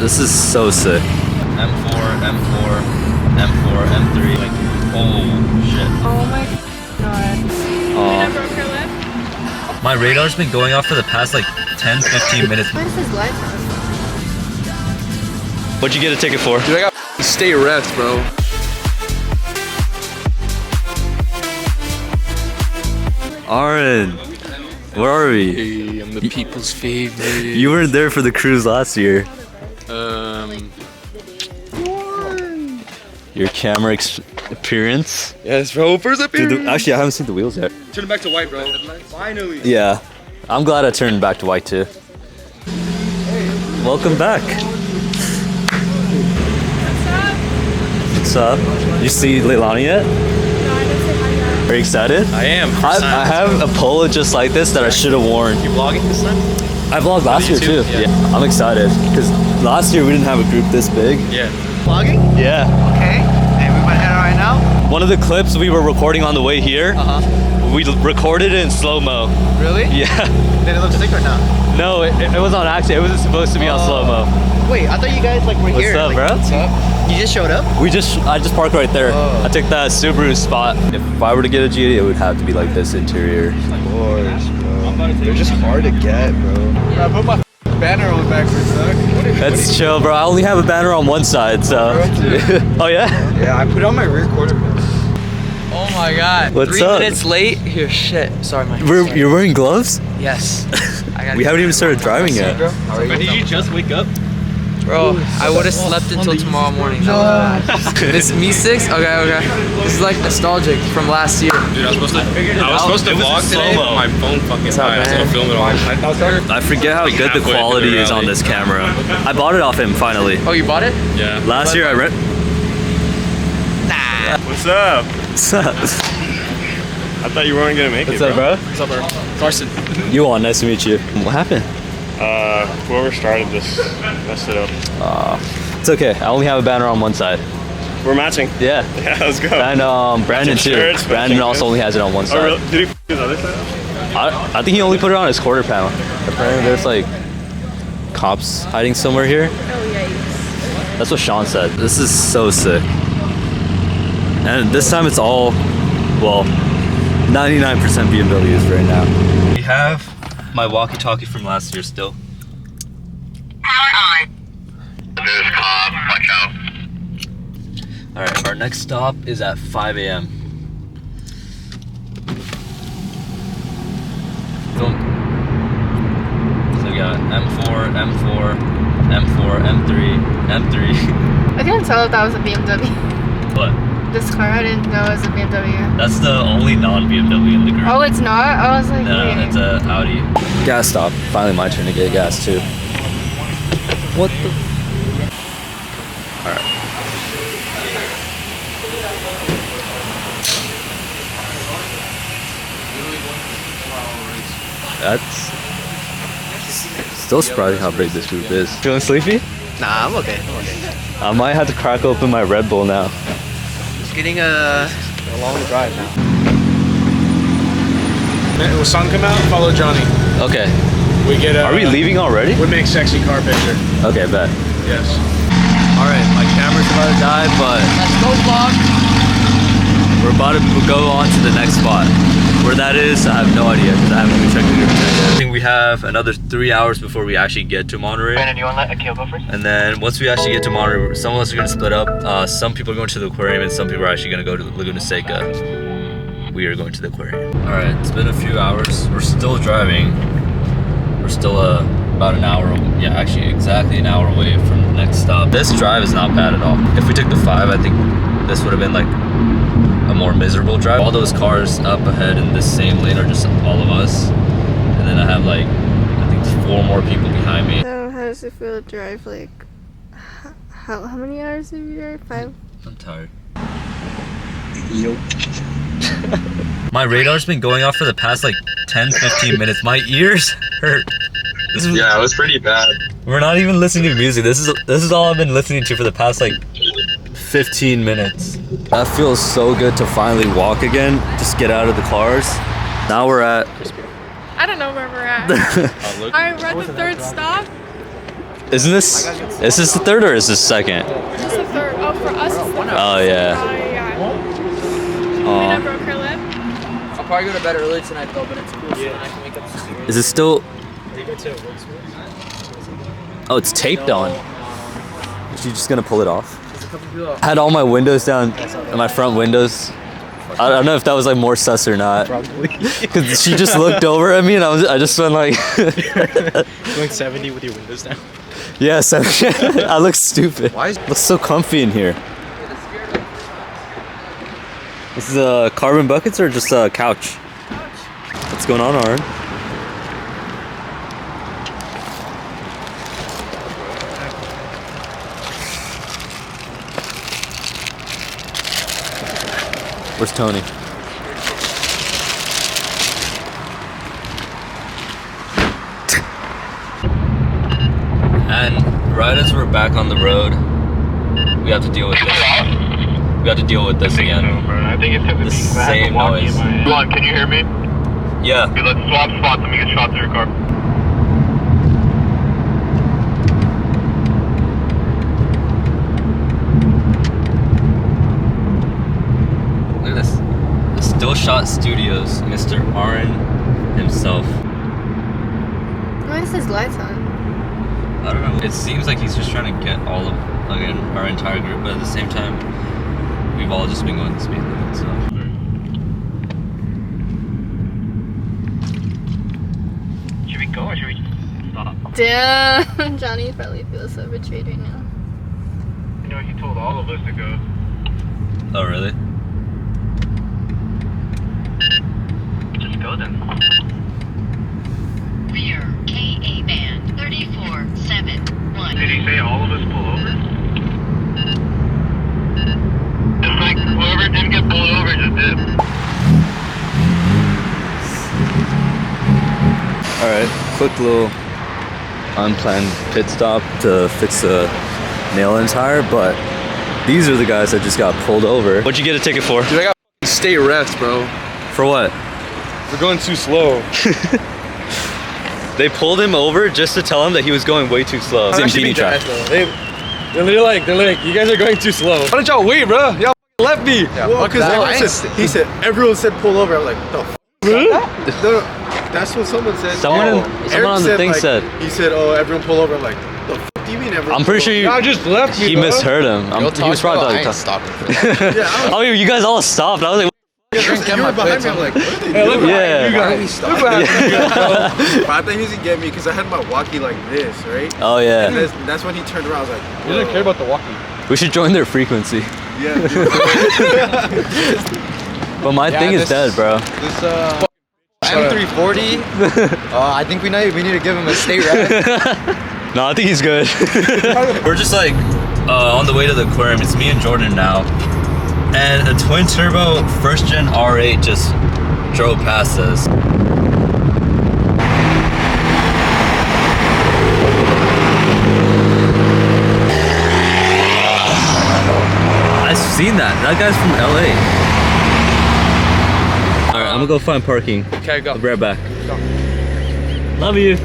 This is so sick. M4, M4, M4, M3. Like, oh shit. Oh my god. You broke your lip? My radar's been going off for the past like 10-15 minutes. What is his light on? What'd you get a ticket for? Dude, I got stay rest, bro. Aaron, where are we? Hey, I'm the people's favorite. You weren't there for the cruise last year. Your camera appearance. Yes, bro. First appearance. Actually, I haven't seen the wheels yet. Turn it back to white, bro. Finally. Yeah, I'm glad I turned back to white too. Welcome back. What's up? You see Leilani yet? No, I didn't say hi yet. Are you excited? I am. I have a polo just like this that I should have worn. You vlogging this time? I vlogged last year too. Yeah. I'm excited because last year we didn't have a group this big. Yeah. Vlogging? Yeah. Okay. Hey, we went head right now. One of the clips we were recording on the way here, we recorded it in slow-mo. Really? Yeah. Did it look sick or not? No, it was on accident. It wasn't supposed to be on slow-mo. Wait, I thought you guys like were What's here. up, like, bro? What's up? You just showed up? I just parked right there. I took that Subaru spot. If I were to get a GT, it would have to be like this interior. Of course, bro. They're just hard to get, bro. I put my banner on backwards, dog. That's chill, bro. I only have a banner on one side, so. Oh yeah? Yeah, I put it on my rear quarter. Oh my god. What's 3 up? minutes late. Here, shit. Sorry, man. You're wearing gloves? Yes. We haven't even started driving yet. Did you just wake up? Bro, I would have slept until tomorrow morning. It's me 6? Okay. This is like nostalgic from last year. Dude, I was supposed to vlog today, but my phone fucking died. I was gonna film it on my I forget how good the quality is on this camera. I bought it off him finally. Oh, you bought it? Yeah. Last year I rent. What's up? What's up? I thought you weren't gonna make What's up, bro? What's up, bro? Carson. Yuwan, nice to meet you. What happened? Whoever started this messed it up. It's okay. I only have a banner on one side. We're matching. Yeah. Yeah, let's go. And Brandon too. Shirts, Brandon also only has it on one Oh, side. really? Did he his other side? I think he only put it on his quarter panel. Apparently there's like cops hiding somewhere here. Oh, yikes. That's what Sean said. This is so sick. And this time it's all, well, 99% BMWs right now. We have my walkie-talkie from last year still. Power on. There's cop, watch out. Alright, our next stop is at 5 a.m. So we got M4, M4, M4, M3, M3. I couldn't tell if that was a BMW. What? This car, I didn't know it was a BMW. That's the only non-BMW in the group. Oh, it's not? I was like, No, wait. it's a Audi. Gas stop. Finally my turn to get gas too. What the? Alright. That's still surprising how big this group is. Feeling sleepy? Nah, I'm okay. I might have to crack open my Red Bull now. Just getting a long drive now. When sun come out, follow Johnny. Okay. We get Are we leaving already? We make sexy car picture. Okay, bet. Yes. Alright, my camera's about to die, but Let's go vlog. we're about to go on to the next spot. Where that is, I have no idea because I haven't even checked the group chat yet. I think we have another 3 hours before we actually get to Monterey. Brandon, do you want to let Akil go first? And then once we actually get to Monterey, some of us are going to split up. Some people are going to the aquarium and some people are actually going to go to Laguna Seca. We are going to the aquarium. Alright, it's been a few hours. We're still driving. We're still about an hour, yeah, actually exactly an hour away from the next stop. This drive is not bad at all. If we took the 5, I think this would have been like a more miserable drive. All those cars up ahead in this same lane are just all of us. And then I have like, I think 4 more people behind me. So how does it feel to drive like, how many hours have you drive? 5? I'm tired. My radar's been going off for the past like 10-15 minutes. My ears hurt. Yeah, it was pretty bad. We're not even listening to music. This is all I've been listening to for the past like 15 minutes. That feels so good to finally walk again. Just get out of the cars. Now we're at I don't know where we're at. Alright, we're at the 3rd stop. Isn't this? Is this the third or is this second? This is the third. Oh, for us, it's the first. Oh yeah. Luna broke her lip. I'll probably go to bed early tonight though, but it's cool so then I can wake up super. Is it still? Oh, it's taped on. Is she just gonna pull it off? I had all my windows down, and my front windows. I don't know if that was like more sus or not. Probably. Cause she just looked over at me, and I just went like. Going 70 with your windows down. Yeah, 70. I look stupid. Why is looks so comfy in here? This is carbon buckets or just a couch? What's going on, Aaron? Where's Tony? And right as we're back on the road, we have to deal with this. We have to deal with this again. I think it's The same noise. Yuwan, can you hear me? Yeah. Okay, let's swap spots. Let me get shot through your car. Look at this. The Still Shot Studios, Mr. Aaron himself. Why is his lights on? I don't know. It seems like he's just trying to get all of our entire group, but at the same time, we've all just been going the speed limit. So. Should we go or should we stop? Damn, Johnny probably feels so betrayed right now. You know, he told all of us to go. Oh, really? Just go then. Rear KA band 3471. Did he say all of us pull over? It's like whoever didn't get pulled over just did. Alright, quick little unplanned pit stop to fix a nail-in tire, but these are the guys that just got pulled over. What'd you get a ticket for? Dude, I got state refs, bro. For what? We're going too slow. They pulled him over just to tell him that he was going way too slow. That should be trash, though. They're like, you guys are going too slow. Why don't y'all wait, bro? Y'all left me. Yeah, well, because he said everyone said pull over. I'm like, the f? Really? No, that's what someone said. Someone on the thing like, said. He said, oh, everyone pull over. I'm like, the f do you mean everyone? I'm pretty sure Y'all just left me, he bro. misheard him. He was probably I ain't stopping for that. Yeah, oh, you guys all stopped. I was like, you were behind me. I'm like, what are they doing? yeah. You guys, look what happened. But I thought he was gonna get me because I had my walkie like this, right? Oh And yeah. that's when he turned around. I was like, You didn't care about the walkie. We should join their frequency. yeah. But my thing is dead, bro. This M340. I think we need to give him a state rep. No, I think he's good. We're just like on the way to the aquarium. It's me and Jordan now. And a twin turbo first gen R8 just drove past us. I've seen that. That guy's from LA. Alright, I'm gonna go find parking. Okay, go. I'll be right back. Love you.